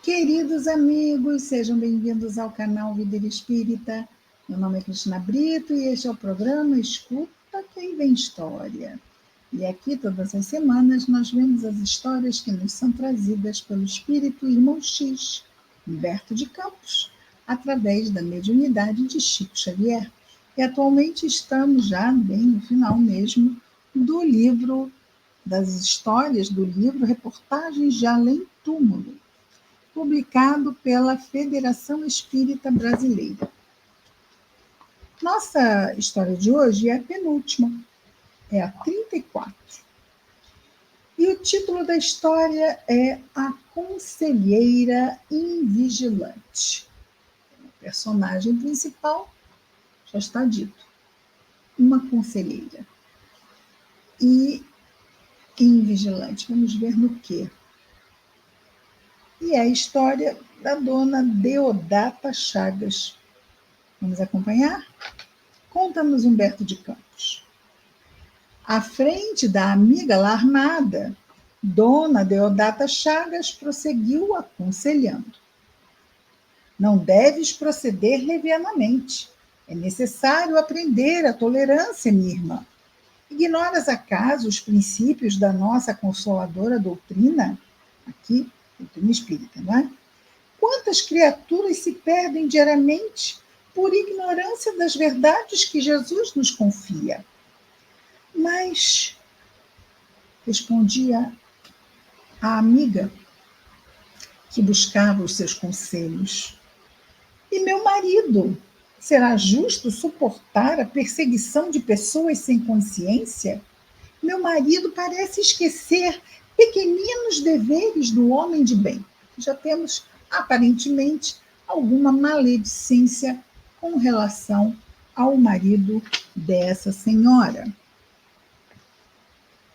Queridos amigos, sejam bem-vindos ao canal Vida Espírita. Meu nome é Cristina Brito e este é o programa Escuta Quem Vem História. E aqui, todas as semanas, nós vemos as histórias que nos são trazidas pelo Espírito Irmão X, Humberto de Campos, através da mediunidade de Chico Xavier. E atualmente estamos já bem no final mesmo do livro, das histórias do livro Reportagens de Além Túmulo, publicado pela Federação Espírita Brasileira. Nossa história de hoje é a penúltima, é a 34. E o título da história é A Conselheira Invigilante. O personagem principal já está dito, uma conselheira. E invigilante, vamos ver no quê? E é a história da dona Deodata Chagas. Vamos acompanhar? Conta-nos Humberto de Campos. À frente da amiga alarmada, dona Deodata Chagas prosseguiu aconselhando. Não deves proceder levianamente. É necessário aprender a tolerância, minha irmã. Ignoras acaso os princípios da nossa consoladora doutrina? Aqui, doutrina espírita, não é? Quantas criaturas se perdem diariamente por ignorância das verdades que Jesus nos confia? Mas, respondia a amiga que buscava os seus conselhos, e meu marido? Será justo suportar a perseguição de pessoas sem consciência? Meu marido parece esquecer pequeninos deveres do homem de bem. Já temos, aparentemente, alguma maledicência com relação ao marido dessa senhora.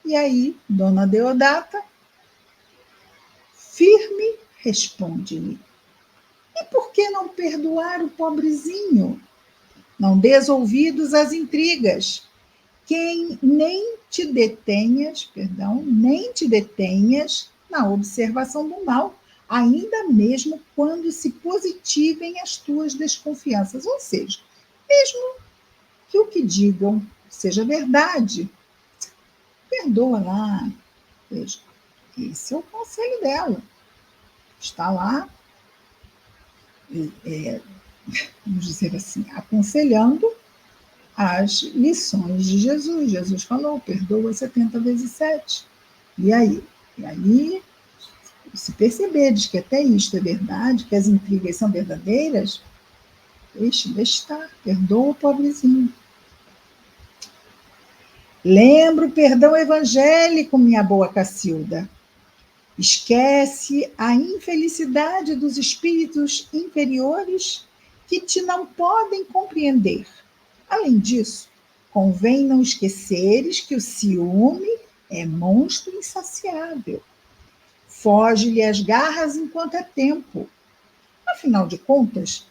E aí, dona Deodata, firme, responde-lhe: e por que não perdoar o pobrezinho? Não dês ouvidos às intrigas. Nem te detenhas na observação do mal, ainda mesmo quando se positivem as tuas desconfianças. Ou seja, mesmo que o que digam seja verdade, perdoa lá. Veja, esse é o conselho dela. Está lá, vamos dizer assim, aconselhando as lições de Jesus. Jesus falou, perdoa 70 vezes 7. E aí? E aí, se perceberes que até isto é verdade, que as intrigas são verdadeiras, deixa estar, perdoa o pobrezinho. Lembra o perdão evangélico, minha boa Cacilda. Esquece a infelicidade dos espíritos inferiores que te não podem compreender. Além disso, convém não esqueceres que o ciúme é monstro insaciável. Foge-lhe as garras enquanto é tempo. Afinal de contas,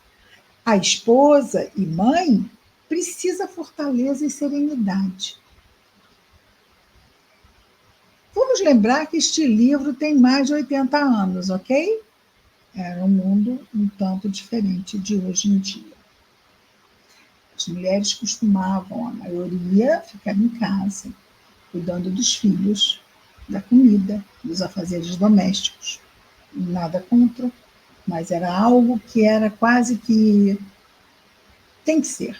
a esposa e mãe precisa fortaleza e serenidade. Vamos lembrar que este livro tem mais de 80 anos, ok? Era um mundo um tanto diferente de hoje em dia. As mulheres costumavam, a maioria, ficar em casa, cuidando dos filhos, da comida, dos afazeres domésticos. Nada contra, mas era algo que era quase que tem que ser,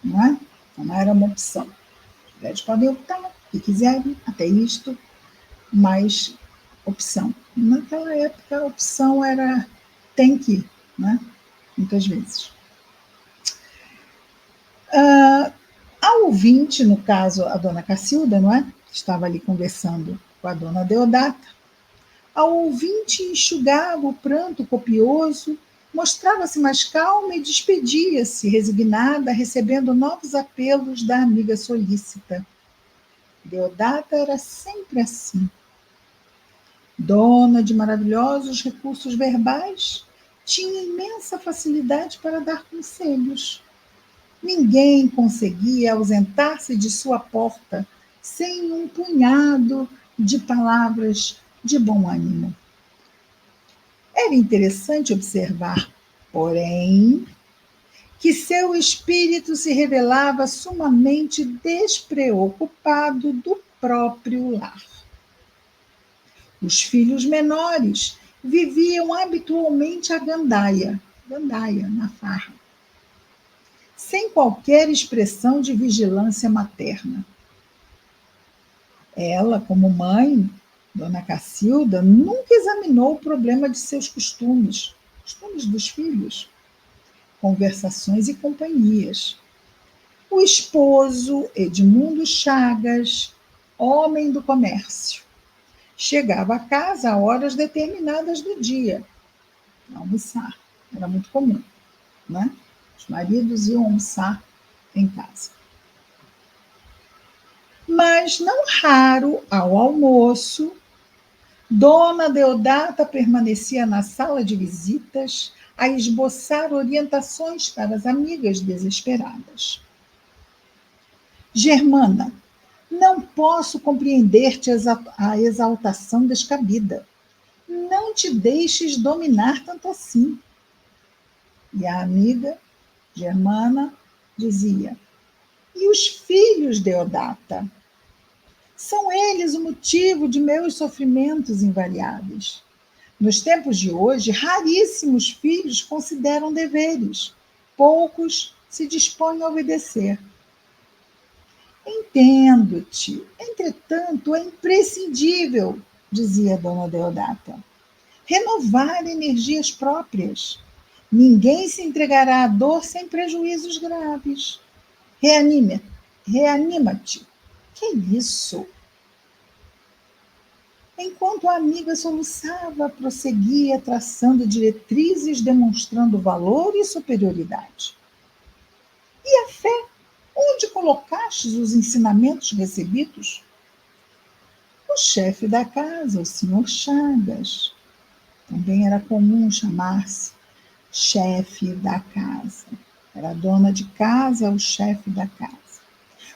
não é? Não era uma opção. As mulheres podem optar o que quiserem, até isto, mas opção. Naquela época, a opção era tem que, né? Muitas vezes. A ouvinte, no caso a dona Cacilda, não é? Estava ali conversando com a dona Deodata. A ouvinte enxugava o pranto copioso, mostrava-se mais calma e despedia-se, resignada, recebendo novos apelos da amiga solícita. Deodata era sempre assim. Dona de maravilhosos recursos verbais, tinha imensa facilidade para dar conselhos. Ninguém conseguia ausentar-se de sua porta sem um punhado de palavras de bom ânimo. Era interessante observar, porém, que seu espírito se revelava sumamente despreocupado do próprio lar. Os filhos menores viviam habitualmente a gandaia, na farra, sem qualquer expressão de vigilância materna. Ela, como mãe, Dona Cacilda, nunca examinou o problema de seus costumes dos filhos, conversações e companhias. O esposo, Edmundo Chagas, homem do comércio, chegava a casa a horas determinadas do dia, a almoçar. Era muito comum, né? Os maridos iam almoçar em casa. Mas, não raro, ao almoço, Dona Deodata permanecia na sala de visitas a esboçar orientações para as amigas desesperadas. Germana, não posso compreender-te a exaltação descabida. Não te deixes dominar tanto assim. E a amiga, Germana, dizia: e os filhos, Deodata? São eles o motivo de meus sofrimentos invariáveis. Nos tempos de hoje, raríssimos filhos consideram deveres, poucos se dispõem a obedecer. Entendo-te, entretanto, é imprescindível, dizia Dona Deodata, renovar energias próprias. Ninguém se entregará à dor sem prejuízos graves. Reanima-te. Que isso? Enquanto a amiga soluçava, prosseguia traçando diretrizes, demonstrando valor e superioridade. E a fé? Onde colocastes os ensinamentos recebidos? O chefe da casa, o senhor Chagas, também era comum chamar-se chefe da casa. Era a dona de casa, o chefe da casa.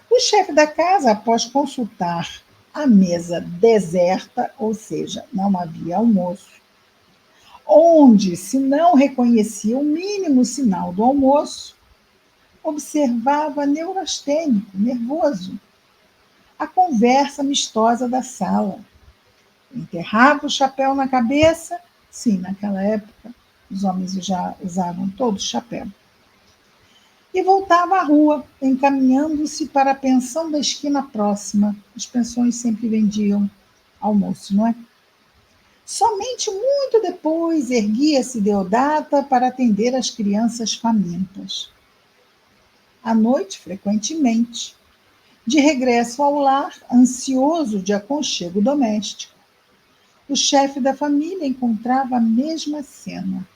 O chefe da casa, após consultar a mesa deserta, ou seja, não havia almoço, onde se não reconhecia o mínimo sinal do almoço, observava neurastênico, nervoso, a conversa amistosa da sala. Enterrava o chapéu na cabeça, sim, naquela época os homens já usavam todos chapéu, e voltava à rua, encaminhando-se para a pensão da esquina próxima. As pensões sempre vendiam almoço, não é? Somente muito depois erguia-se Deodata para atender as crianças famintas. À noite, frequentemente, de regresso ao lar, ansioso de aconchego doméstico, o chefe da família encontrava a mesma cena,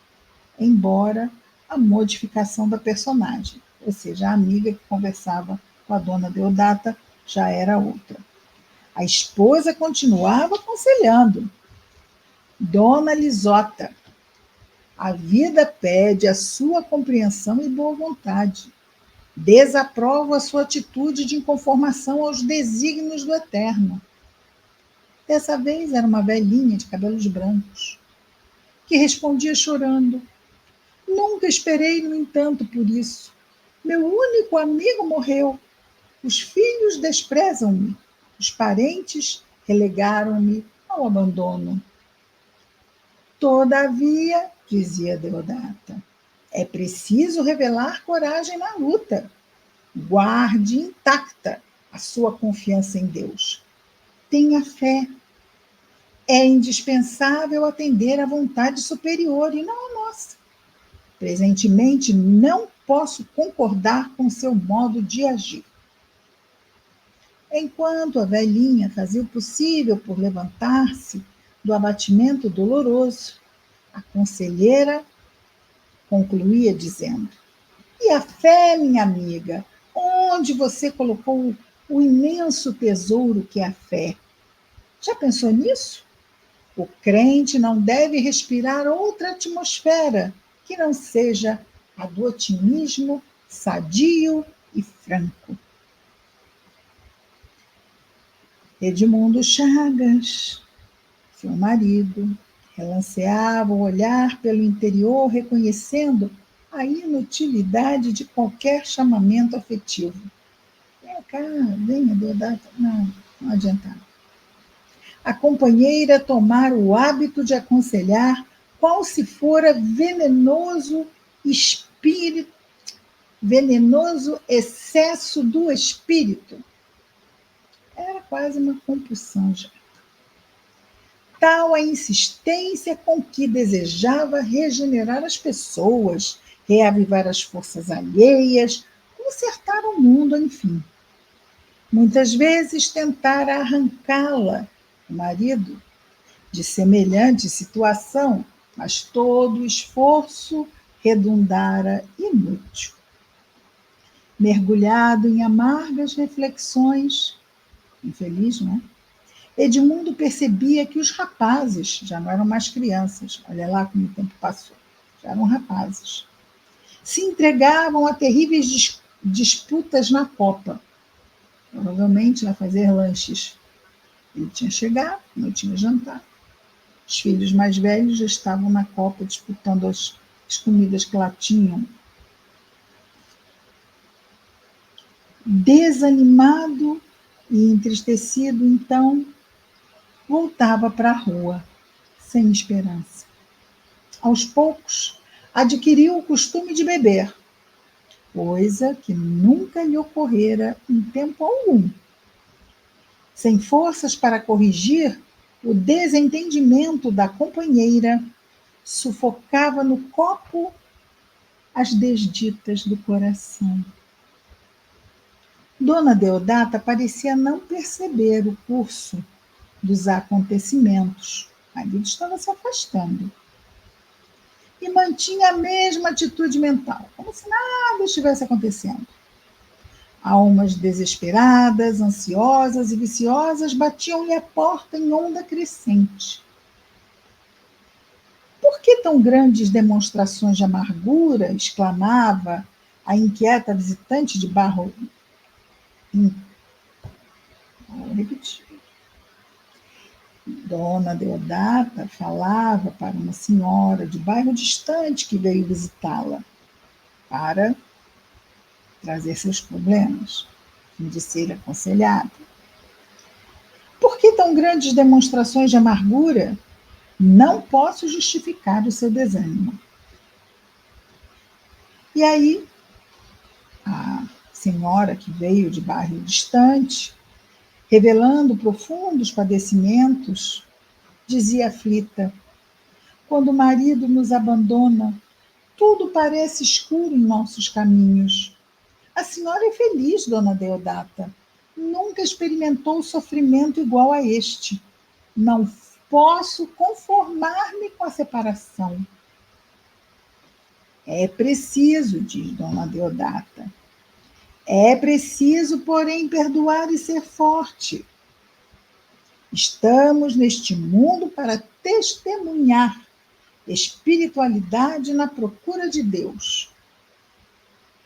embora a modificação da personagem, ou seja, a amiga que conversava com a dona Deodata já era outra. A esposa continuava aconselhando. Dona Lisota, a vida pede a sua compreensão e boa vontade. Desaprovo a sua atitude de inconformação aos desígnios do Eterno. Dessa vez era uma velhinha de cabelos brancos, que respondia chorando: nunca esperei, no entanto, por isso. Meu único amigo morreu. Os filhos desprezam-me. Os parentes relegaram-me ao abandono. Todavia, dizia Deodata, é preciso revelar coragem na luta. Guarde intacta a sua confiança em Deus. Tenha fé. É indispensável atender à vontade superior e não à nossa. Presentemente, não posso concordar com seu modo de agir. Enquanto a velhinha fazia o possível por levantar-se do abatimento doloroso, a conselheira concluía dizendo: e a fé, minha amiga? Onde você colocou o imenso tesouro que é a fé? Já pensou nisso? O crente não deve respirar outra atmosfera que não seja a do otimismo sadio e franco. Edmundo Chagas, seu marido, Relanceava o olhar pelo interior, reconhecendo a inutilidade de qualquer chamamento afetivo. Vem cá, venha, Deodata. Não, não adiantava. A companheira tomara o hábito de aconselhar qual se fora venenoso excesso do espírito. Era quase uma compulsão já. Tal a insistência com que desejava regenerar as pessoas, reavivar as forças alheias, consertar o mundo, enfim. Muitas vezes tentara arrancá-la, o marido, de semelhante situação, mas todo o esforço redundara inútil. Mergulhado em amargas reflexões, infeliz, não é? Edmundo percebia que os rapazes já não eram mais crianças, olha lá como o tempo passou, já eram rapazes, se entregavam a terríveis disputas na copa, provavelmente a fazer lanches. Ele tinha chegado, não tinha jantar. Os filhos mais velhos já estavam na copa disputando as comidas que lá tinham. Desanimado e entristecido, então, voltava para a rua, sem esperança. Aos poucos, adquiriu o costume de beber, coisa que nunca lhe ocorrera em tempo algum. Sem forças para corrigir o desentendimento da companheira, sufocava no copo as desditas do coração. Dona Deodata parecia não perceber o curso dos acontecimentos. O marido estava se afastando. E mantinha a mesma atitude mental, como se nada estivesse acontecendo. Almas desesperadas, ansiosas e viciosas batiam-lhe a porta em onda crescente. Por que tão grandes demonstrações de amargura? Exclamava a inquieta visitante de barro. Vou repetir. Dona Deodata falava para uma senhora de bairro distante que veio visitá-la para trazer seus problemas, de ser aconselhada. Por que tão grandes demonstrações de amargura? Não posso justificar o seu desânimo. E aí, a senhora que veio de bairro distante, revelando profundos padecimentos, dizia aflita: quando o marido nos abandona, tudo parece escuro em nossos caminhos. A senhora é feliz, dona Deodata. Nunca experimentou sofrimento igual a este. Não posso conformar-me com a separação. É preciso, diz dona Deodata. É preciso, porém, perdoar e ser forte. Estamos neste mundo para testemunhar espiritualidade na procura de Deus.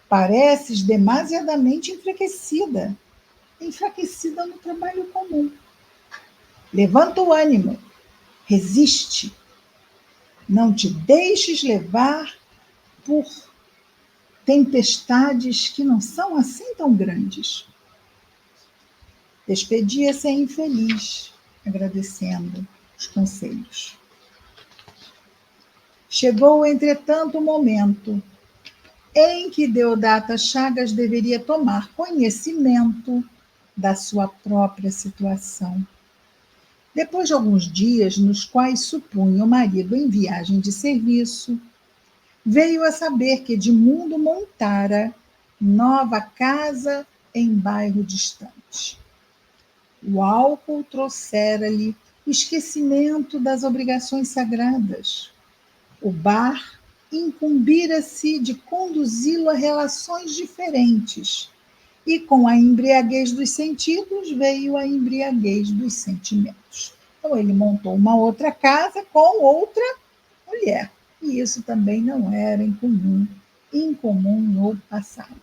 Pareces demasiadamente enfraquecida no trabalho comum. Levanta o ânimo, resiste. Não te deixes levar por tempestades que não são assim tão grandes. Despedia-se infeliz, agradecendo os conselhos. Chegou, entretanto, o momento em que Deodata Chagas deveria tomar conhecimento da sua própria situação. Depois de alguns dias, nos quais supunha o marido em viagem de serviço, veio a saber que Edmundo montara nova casa em bairro distante. O álcool trouxera-lhe o esquecimento das obrigações sagradas. O bar incumbira-se de conduzi-lo a relações diferentes, e com a embriaguez dos sentidos veio a embriaguez dos sentimentos. Então ele montou uma outra casa com outra mulher, e isso também não era incomum no passado.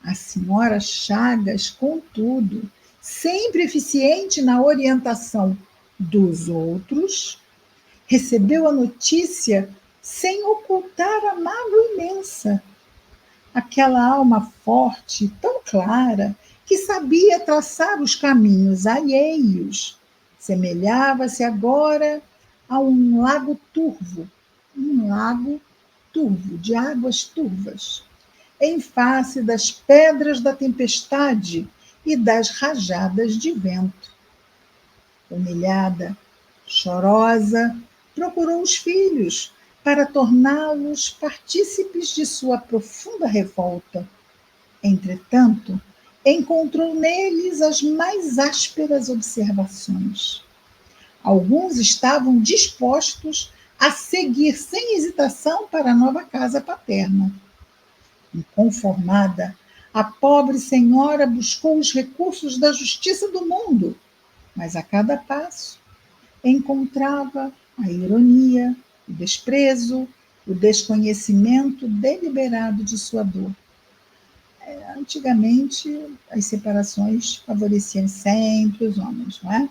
A senhora Chagas, contudo, sempre eficiente na orientação dos outros, recebeu a notícia sem ocultar a mágoa imensa. Aquela alma forte, tão clara, que sabia traçar os caminhos alheios, semelhava-se agora a um lago turvo, de águas turvas, em face das pedras da tempestade e das rajadas de vento. Humilhada, chorosa, procurou os filhos para torná-los partícipes de sua profunda revolta. Entretanto, encontrou neles as mais ásperas observações. Alguns estavam dispostos a seguir sem hesitação para a nova casa paterna. Inconformada, a pobre senhora buscou os recursos da justiça do mundo, mas a cada passo encontrava a ironia, o desprezo, o desconhecimento deliberado de sua dor. Antigamente, as separações favoreciam sempre os homens, não é?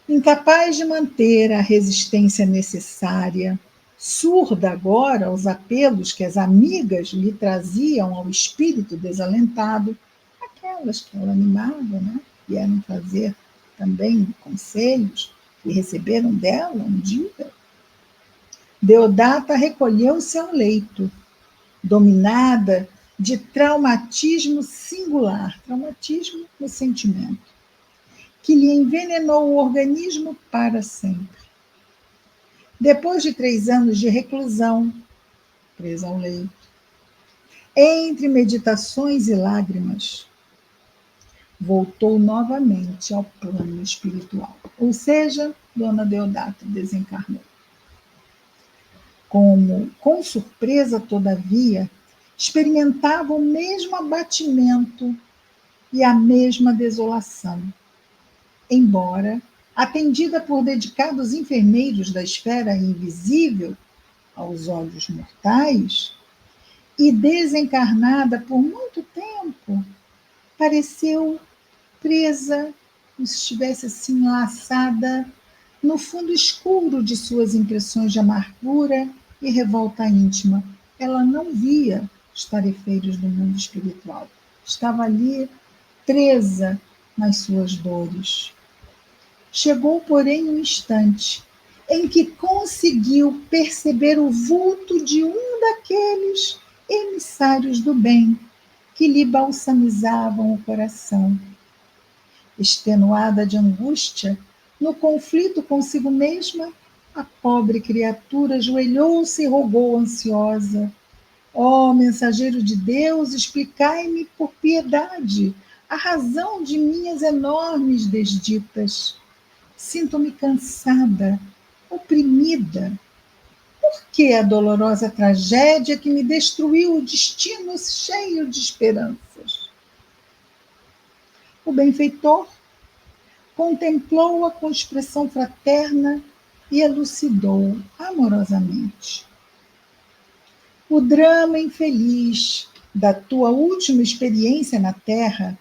Incapaz de manter a resistência necessária, surda agora aos apelos que as amigas lhe traziam ao espírito desalentado, aquelas que ela animava, né? Vieram trazer também conselhos que receberam dela um dia. Deodata recolheu-se ao leito, dominada de traumatismo singular, traumatismo no sentimento, que lhe envenenou o organismo para sempre. Depois de 3 anos de reclusão, presa ao leito, entre meditações e lágrimas, voltou novamente ao plano espiritual. Ou seja, Dona Deodata desencarnou. Com surpresa, todavia, experimentava o mesmo abatimento e a mesma desolação. Embora, atendida por dedicados enfermeiros da esfera invisível aos olhos mortais, e desencarnada por muito tempo, pareceu presa, como se estivesse assim laçada no fundo escuro de suas impressões de amargura e revolta íntima. Ela não via os tarefeiros do mundo espiritual. Estava ali presa nas suas dores. Chegou, porém, um instante em que conseguiu perceber o vulto de um daqueles emissários do bem que lhe balsamizavam o coração. Extenuada de angústia, no conflito consigo mesma, a pobre criatura ajoelhou-se e rogou ansiosa: ó mensageiro de Deus, explicai-me por piedade a razão de minhas enormes desditas. Sinto-me cansada, oprimida. Por que a dolorosa tragédia que me destruiu o destino cheio de esperanças? O benfeitor contemplou-a com expressão fraterna e elucidou amorosamente. O drama infeliz da tua última experiência na Terra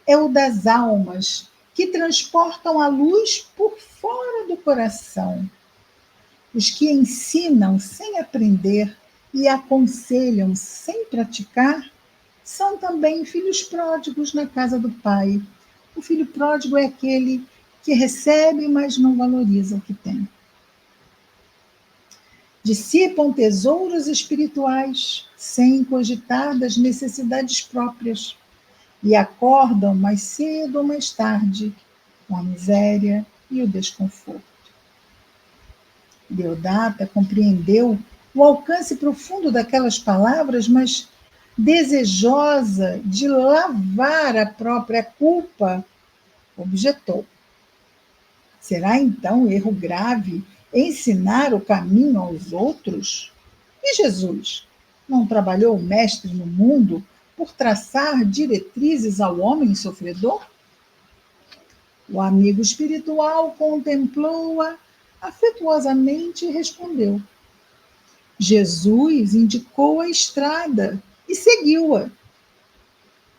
é o das almas que transportam a luz por fora do coração. Os que ensinam sem aprender e aconselham sem praticar são também filhos pródigos na casa do Pai. O filho pródigo é aquele que recebe, mas não valoriza o que tem. Dissipam tesouros espirituais sem cogitar das necessidades próprias e acordam mais cedo ou mais tarde com a miséria e o desconforto. Deodata compreendeu o alcance profundo daquelas palavras, mas desejosa de lavar a própria culpa, objetou: será então erro grave ensinar o caminho aos outros? E Jesus não trabalhou o mestre no mundo por traçar diretrizes ao homem sofredor? O amigo espiritual contemplou-a afetuosamente e respondeu: Jesus indicou a estrada e seguiu-a.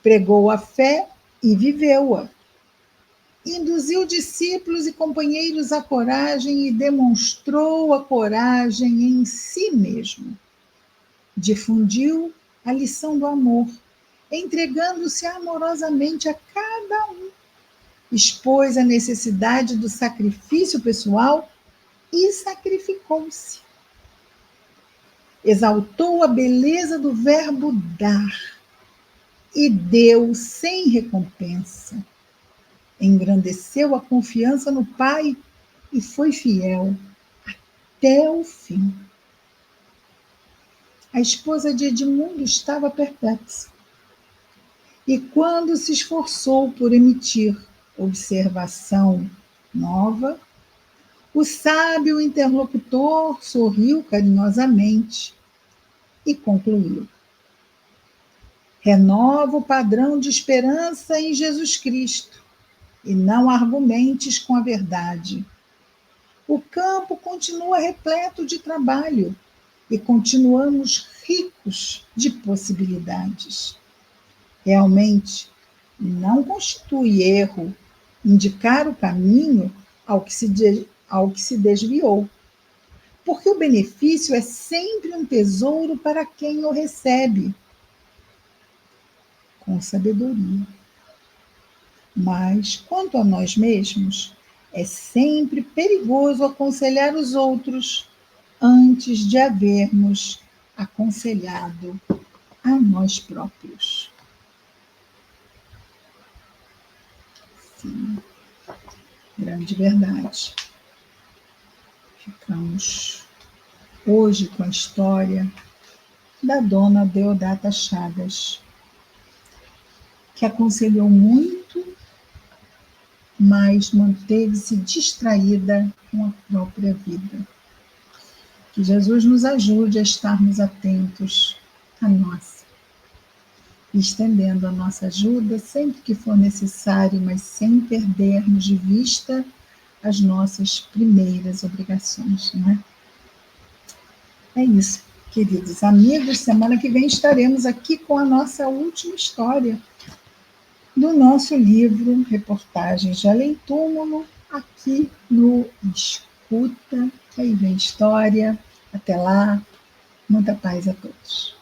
Pregou a fé e viveu-a. induziu discípulos e companheiros à coragem e demonstrou a coragem em si mesmo. Difundiu a lição do amor, entregando-se amorosamente a cada um. Expôs a necessidade do sacrifício pessoal e sacrificou-se. Exaltou a beleza do verbo dar e deu sem recompensa. Engrandeceu a confiança no Pai e foi fiel até o fim. A esposa de Edmundo estava perplexa. E quando se esforçou por emitir observação nova, o sábio interlocutor sorriu carinhosamente e concluiu: renova o padrão de esperança em Jesus Cristo e não argumentes com a verdade. O campo continua repleto de trabalho e continuamos ricos de possibilidades. Realmente, não constitui erro indicar o caminho ao que se desviou, porque o benefício é sempre um tesouro para quem o recebe, com sabedoria. Mas, quanto a nós mesmos, é sempre perigoso aconselhar os outros antes de havermos aconselhado a nós próprios. Sim, grande verdade. Ficamos hoje com a história da dona Deodata Chagas, que aconselhou muito, mas manteve-se distraída com a própria vida. Que Jesus nos ajude a estarmos atentos à nossa, estendendo a nossa ajuda sempre que for necessário, mas sem perdermos de vista as nossas primeiras obrigações, não é? É isso, queridos amigos. Semana que vem estaremos aqui com a nossa última história do nosso livro Reportagens de Além Túmulo, aqui no Escuta. Aí vem história. Até lá, muita paz a todos.